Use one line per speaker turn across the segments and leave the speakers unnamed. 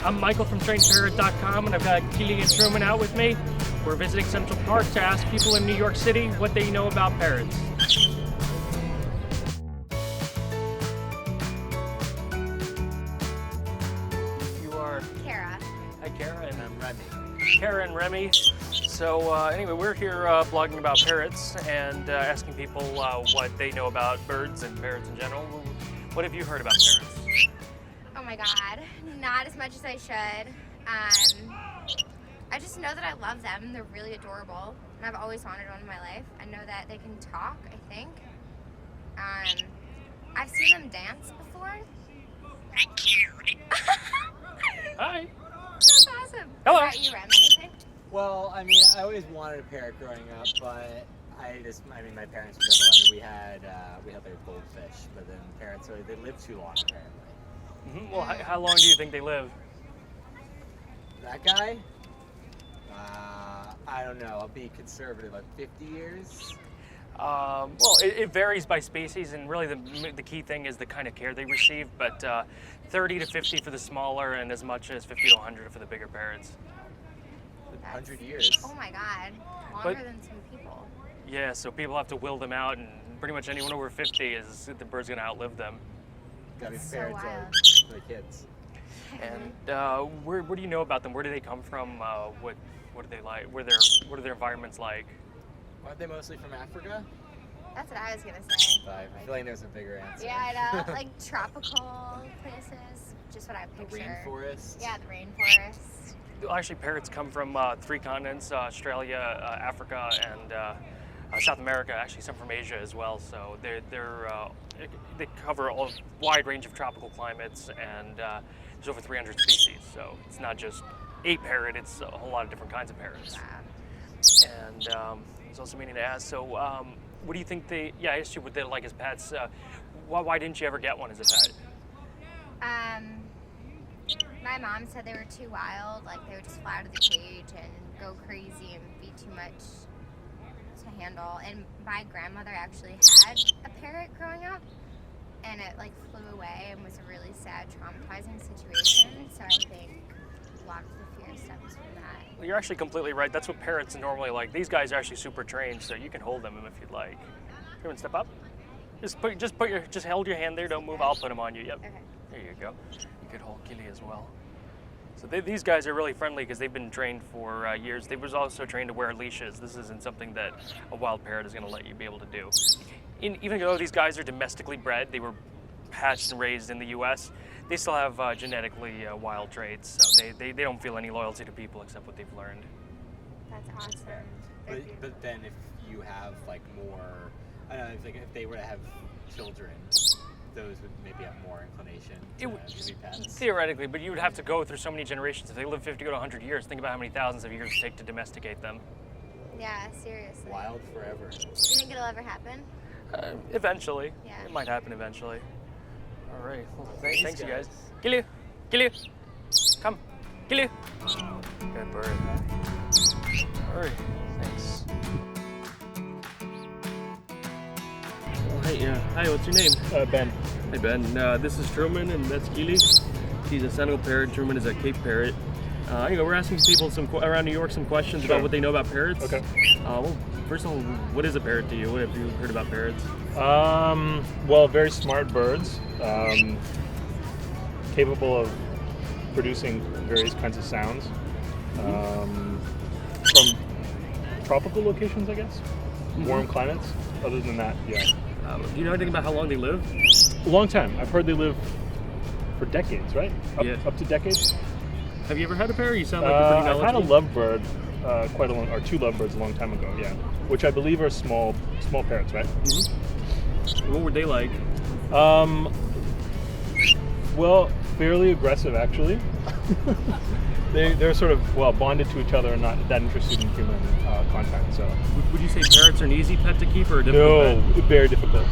I'm Michael from TrainedParrot.com, and I've got Kili and Truman out with me. We're visiting Central Park to ask people in New York City what they know about parrots. You are?
Kara.
Hi, Kara.
And I'm Remy.
Kara and Remy. So anyway, we're here blogging about parrots and asking people what they know about birds and parrots in general. What have you heard about parrots?
Oh my god, not as much as I should. I just know that I love them. They're really adorable, and I've always wanted one in my life. I know that they can talk, I think. I've seen them dance before.
Hi.
That's awesome.
Hello.
What about you, Rem? Anything?
Well, I mean, I always wanted a parrot growing up, but my parents would never let me. We had like goldfish, but then parrots, they live too long apparently.
Mm-hmm. Well, how long do you think they live?
That guy? I don't know. I'll be conservative. Like 50 years.
Well, it varies by species, and really the key thing is the kind of care they receive. But 30 to 50 for the smaller, and as much as 50 to 100 for the bigger parrots.
100 years.
Oh my god, longer than some people.
Yeah, so people have to will them out, and pretty much anyone over 50 is the bird's going to outlive them.
Gotta be
That's
fair
so
to
wild.
the kids.
And where do you know about them? Where do they come from? What do they like? What are their environments like?
Aren't they mostly from Africa?
That's what I was gonna say.
But I feel like there's a bigger answer.
Yeah, I know. Like tropical places, just what I
The
picture.
rainforest.
Yeah, the rainforest.
Well, actually, parrots come from 3 continents: Australia, Africa, and South America. Actually, some from Asia as well. So they cover a wide range of tropical climates, and there's over 300 species. So it's not just a parrot; it's a whole lot of different kinds of parrots.
Wow.
And there's also meaning to ask. So, what do you think they? Yeah, I asked you what they like as pets. Why didn't you ever get one as a pet?
My mom said they were too wild, like they would just fly out of the cage and go crazy and be too much to handle. And my grandmother actually had a parrot growing up, and it like flew away and was a really sad, traumatizing situation. So I think a lot of the fear stems from that.
Well, you're actually completely right. That's what parrots are normally like. These guys are actually super trained, so you can hold them if you'd like. You want to step up? Just hold your hand there. Don't move. I'll put them on you. Yep.
Okay.
There you go. You could hold Kili as well. So these guys are really friendly because they've been trained for years. They was also trained to wear leashes. This isn't something that a wild parrot is going to let you be able to do. Even though these guys are domestically bred, they were hatched and raised in the U.S., they still have genetically wild traits. So they don't feel any loyalty to people except what they've learned.
That's awesome.
But then if you have like more, I don't know, if they were to have children, those would maybe have more inclination to be pets.
Theoretically, but you would have to go through so many generations. If they live 50 to 100 years, think about how many thousands of years it take to domesticate them.
Yeah, seriously.
Wild forever.
Do you think it'll ever happen?
Eventually.
Yeah.
It might happen eventually. All right. Well, thanks, you guys.
guys.
Kili. Come. Kili. Good bird. All right. Thanks. Hi, what's your name?
Ben.
Hey, Ben. This is Truman, and that's Kili. He's a Senegal parrot. Truman is a Cape parrot. We're asking people around New York some questions about what they know about parrots.
Okay.
Well, first of all, what is a parrot to you? What have you heard about parrots?
Well, very smart birds, capable of producing various kinds of sounds from tropical locations, I guess. Warm climates. Other than that, yeah.
Do you know anything about how long they live?
A long time. I've heard they live for decades, right? Up to decades.
Have you ever had a parrot? You sound like you're pretty
I've had a
knowledgeable.
lovebird, 2 lovebirds a long time ago, yeah. Which I believe are small parrots, right?
Mm-hmm. What were they like?
Well, fairly aggressive, actually. They're sort of, bonded to each other and not that interested in human contact, so.
Would you say parrots are an easy pet to keep or a difficult pet?
No, very difficult,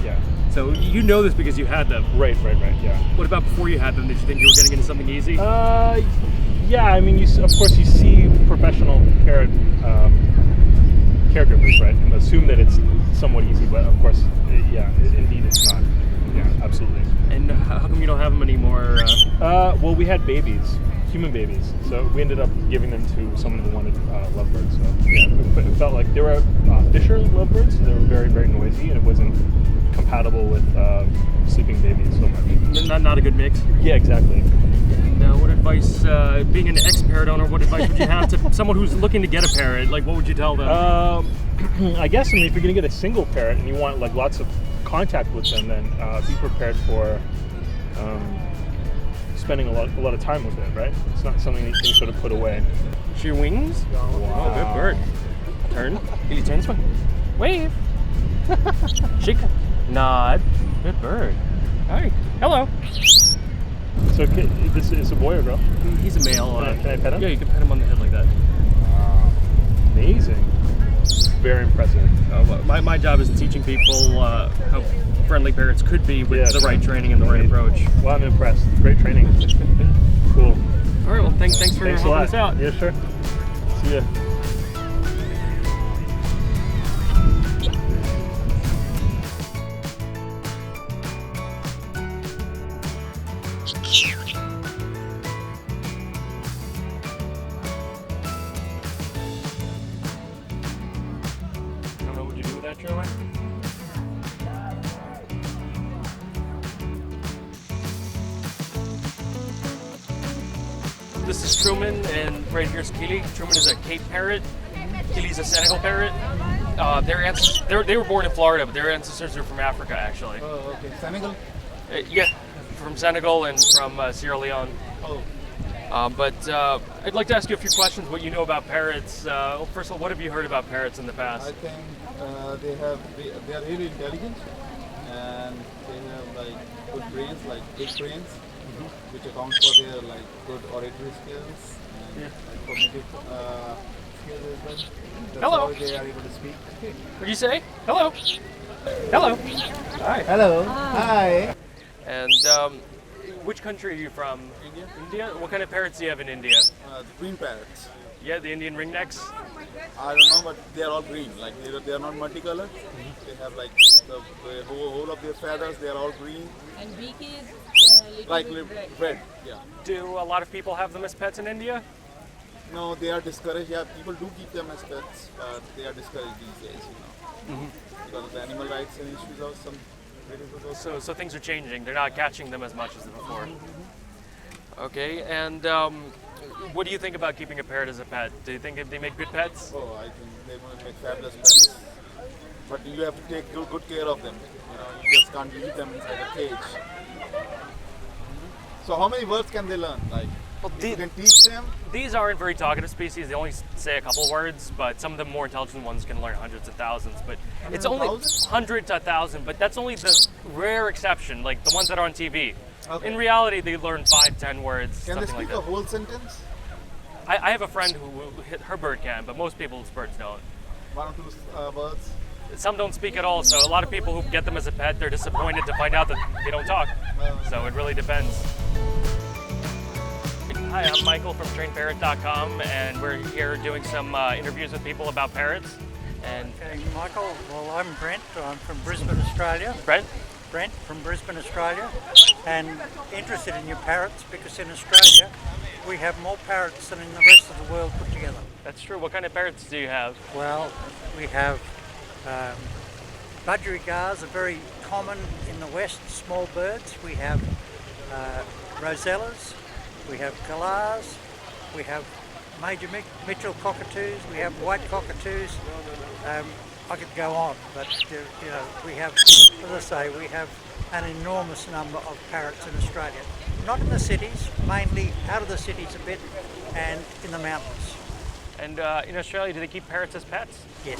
yeah.
So you know this because you had them.
Right, yeah.
What about before you had them? Did you think you were getting into something easy?
Yeah, I mean, of course you see professional parrot caregivers, right, and assume that it's somewhat easy, but of course, indeed it's not. Yeah, absolutely.
And how come you don't have them anymore?
Well, we had babies, human babies, so we ended up giving them to someone who wanted lovebirds. So yeah, it felt like they were Fisher lovebirds. So they were very, very noisy, and it wasn't compatible with sleeping babies so much.
Not a good mix.
Yeah, exactly.
Now, what advice, being an ex-parrot owner, what advice would you have to someone who's looking to get a parrot? Like, what would you tell them?
I guess if you're gonna get a single parrot and you want like lots of contact with them, then be prepared for spending a lot of time with it. Right? It's not something that you can sort of put away.
Your wings?
Wow.
Oh, good bird. Turn. Kili, turn this way. Wave. Shake. Nod. Good bird. Hi. Hello.
So this is a boy or girl?
He's a male.
Can I pet him?
Yeah, you can pet him on the head like that.
Wow. Amazing. Very impressive.
My job is teaching people how friendly parrots could be with the right training and the right approach.
Well, I'm impressed. Great training. Cool.
All right, well, thanks for
Thanks a
helping
lot.
us out.
Yeah, sure. See ya.
I don't know what you do with that, Truman. This is Truman, and right here's Kili. Truman is a Cape parrot. Kili's a Senegal parrot. They were born in Florida, but their ancestors are from Africa, actually.
Oh, okay. Senegal?
Yeah, from Senegal and from Sierra Leone.
Oh,
But I'd like to ask you a few questions. What you know about parrots? Well, first of all, what have you heard about parrots in the
I
past?
think they are really intelligent and they have like good brains, like big brains, which accounts for their like good oratory skills and like cognitive skills as well. That's
Hello.
how they are able to speak.
What do you say? Hello. Hello. Hi.
Hello. Hi.
And which country are you from?
India.
India? What kind of parrots do you have in India?
The green parrots.
Yeah, the Indian ringnecks.
I don't know, but they are all green. Like they are not multicolored. They have like the whole of their feathers. They are all green.
And beak is
Like
little bit red.
red. Yeah.
Do a lot of people have them as pets in India?
No, they are discouraged. Yeah, people do keep them as pets, but they are discouraged these days, because of the animal rights and issues of some relatives also.
So things are changing. They're not catching them as much as before. Okay, and what do you think about keeping a parrot as a pet? Do you think they make good pets?
Oh, I think they will make fabulous pets. But you have to take good care of them. You just can't leave them inside a cage. So how many words can they learn? Like,
Well,
you can teach them.
These aren't very talkative species. They only say a couple words, but some of the more intelligent ones can learn hundreds of thousands. But it's only 100 to 1,000. But that's only the rare exception, like the ones that are on TV.
Okay.
In reality, they learn 5, 10 words,
Can they
something like
speak a
that.
whole sentence?
I have a friend who her bird can, but most people's birds don't.
One or two words?
Some don't speak at all, so a lot of people who get them as a pet, they're disappointed to find out that they don't talk. So it really depends. Hi, I'm Michael from TrainParrot.com, and we're here doing some interviews with people about parrots. And
Okay, Michael. Well, I'm Brent. I'm from Brisbane, Australia.
Brent?
Brent from Brisbane, Australia, and interested in your parrots because in Australia we have more parrots than in the rest of the world put together.
That's true. What kind of parrots do you have?
Well, we have budgerigars, are very common in the west, small birds. We have rosellas, we have galahs, we have major Mitchell cockatoos, we have white cockatoos. I could go on, but we have, as I say, we have an enormous number of parrots in Australia. Not in the cities, mainly out of the cities a bit, and in the mountains.
And in Australia, do they keep parrots as pets?
Yes.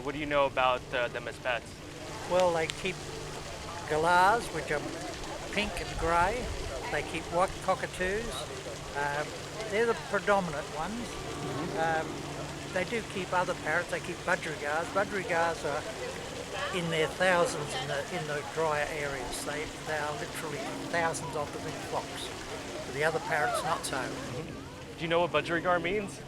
What do you know about them as pets?
Well, they keep galahs, which are pink and grey. They keep white cockatoos. They're the predominant ones. They do keep other parrots. They keep budgerigars. Budgerigars are in their thousands in the drier areas. They are literally thousands of them in flocks. But the other parrots not so.
Do you know what budgerigar means?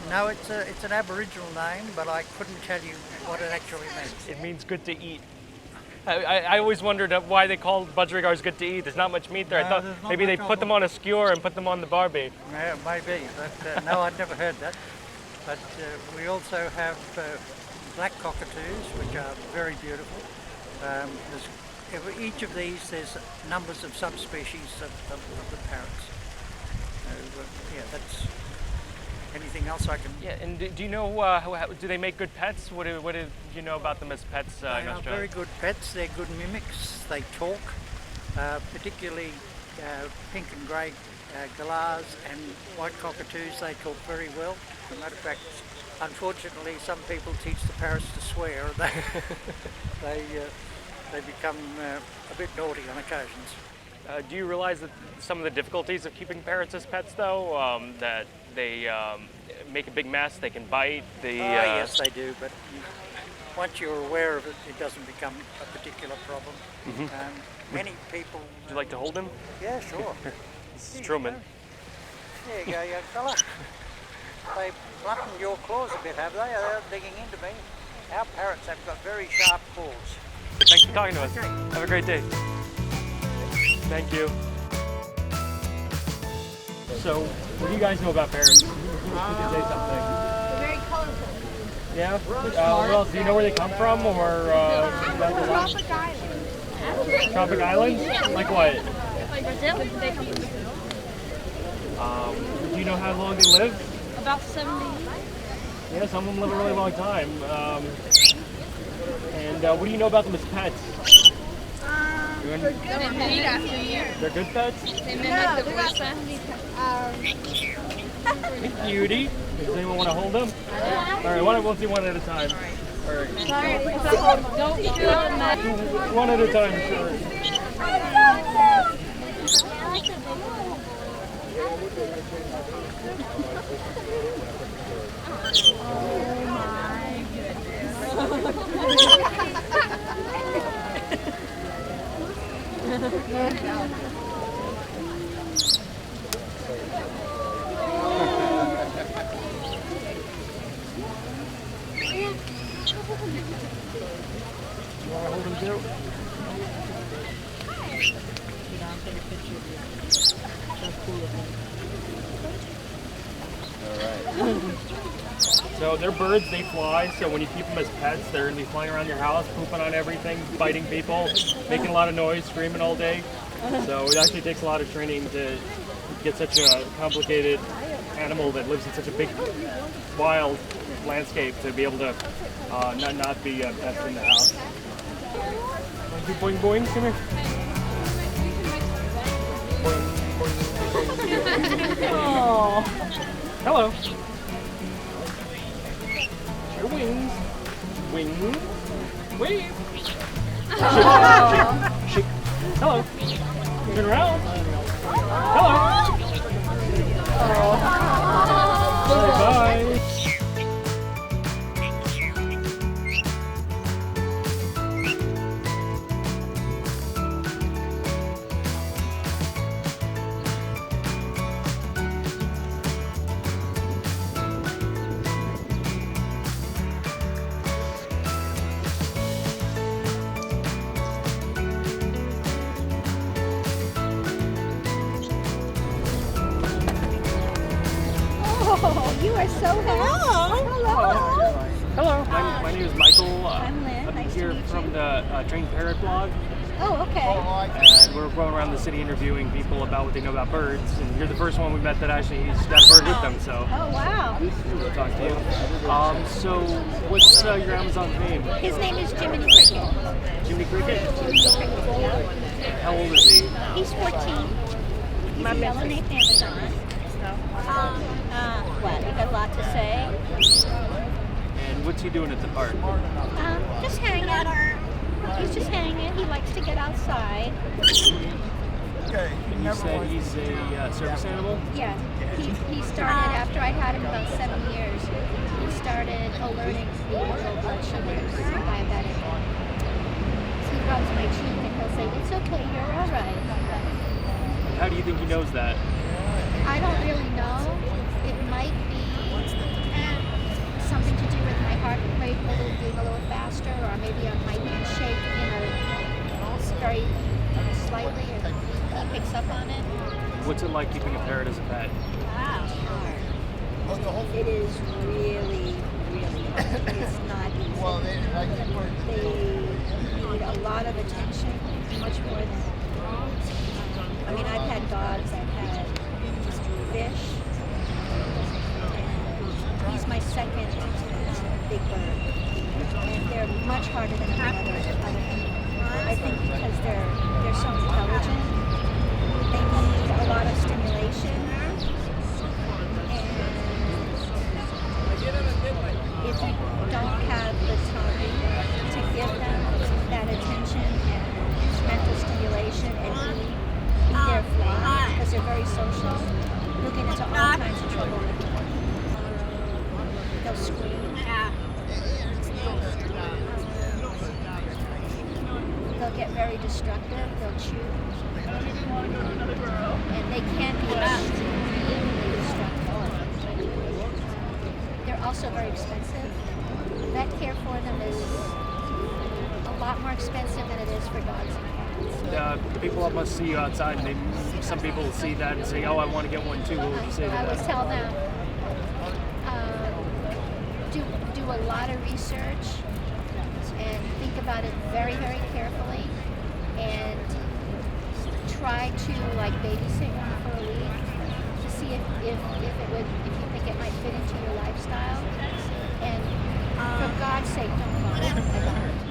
No, it's an Aboriginal name, but I couldn't tell you what it actually means.
It means good to eat. I always wondered why they called budgerigars good to eat. There's not much meat there. I
No,
thought
there's not
maybe they
much
put
of
them
them.
on a skewer and put them on the barbie.
Yeah, maybe, but no, I'd never heard that. But we also have black cockatoos, which are very beautiful. Each of these, there's numbers of subspecies of the parrots. So, yeah, that's anything else I can.
Yeah, and do you know, do they make good pets? What do you know about them as pets
They
in
are
Australia?
very good pets. They're good mimics. They talk, particularly pink and grey galahs and white cockatoos. They talk very well. As a matter of fact, unfortunately, some people teach the parrots to swear. They become a bit naughty on occasions.
Do you realize that some of the difficulties of keeping parrots as pets, though, that they make a big mess, they can bite,
Yes, they do, but once you're aware of it, it doesn't become a particular problem. Many people...
Would you like to hold him?
Yeah, sure.
This is Truman.
There you go, young fella. They've flattened your claws a bit, have they? They're digging into me. Our parrots have got very sharp claws.
Thanks for talking to us. Have a great day. Thank you. So, what do you guys know about parrots? You can say something.
They're very colorful.
Yeah? What else? Do you know where they come from, or
Tropic Island.
tropic islands? Like what?
Like Brazil, they come from
Do you know how long they live?
about 70.
Yeah, some of them live a really long time. And what do you know about them as pets?
They breed after you.
They're good pets?
They mimic the voice sound.
Hey, cutie. Does anyone want to hold them? All right, we'll see one at a time. All right.
Sorry, don't that.
One at a time, sure. You want to hold them too? So they're birds, they fly, so when you keep them as pets, they're going to be flying around your house, pooping on everything, biting people, making a lot of noise, screaming all day. So it actually takes a lot of training to get such a complicated animal that lives in such a big, wild landscape to be able to not be a pest in the house. Want to do boing boing? Come here. Oh. Hello. Your wings. Wings. Wave. Shake. Shake. Hello. Turn around. Hello. Bye.
Oh, you are so happy. Hello.
Hello. My name is Michael.
I'm Lynn.
I'm
Nice to
here
meet
from
you.
the Trained Parrot blog.
Oh, okay.
And we're going around the city interviewing people about what they know about birds. And you're the first one we met that actually has got a bird with them, so
Oh, wow.
we'll talk to you. So what's your Amazon's name?
His name is Jiminy Cricket.
Jimmy Cricket?
Jiminy Cricket, yeah.
How old is he?
He's 14. He's a yellow named Amazon. What? You got a lot to say?
And what's he doing at the park?
Just hanging. He's just hanging. He likes to get outside.
And you said he's a service animal?
Yeah. He started, after I had him about 7 years, he started alerting me to low blood sugars. He's diabetic. So he rubs my cheek and he'll say, "It's okay, you're all right."
How do you think he knows that?
I don't really know. It might be something to do with my heart rate being a little faster, or maybe I might be shaking, very slightly, and he picks up on it.
What's it like keeping a parrot as a pet?
It is really, really hard. It's not easy. They need a lot of attention, much more than, I mean, I've had dogs, I've had fish, and he's my second big bird. And they're much harder than other I think because they're so intelligent. They need a lot of stimulation. If you don't have the time to give them that attention and mental stimulation and be their flock, because they're very social, you'll get into all kinds of trouble with them. They'll scream. They'll get very destructive. They'll chew. And they can be extremely destructive. They're also very expensive. Vet care for them is a lot more expensive than it is for dogs and cats.
People must see you outside, and some people see that and say, "Oh, I want to get one too." What would you say to
I
that?
would tell them, do a lot of research and think about it very, very carefully, and try to like babysit one for a week to see if you think it might fit into your lifestyle. And for God's sake, don't buy it.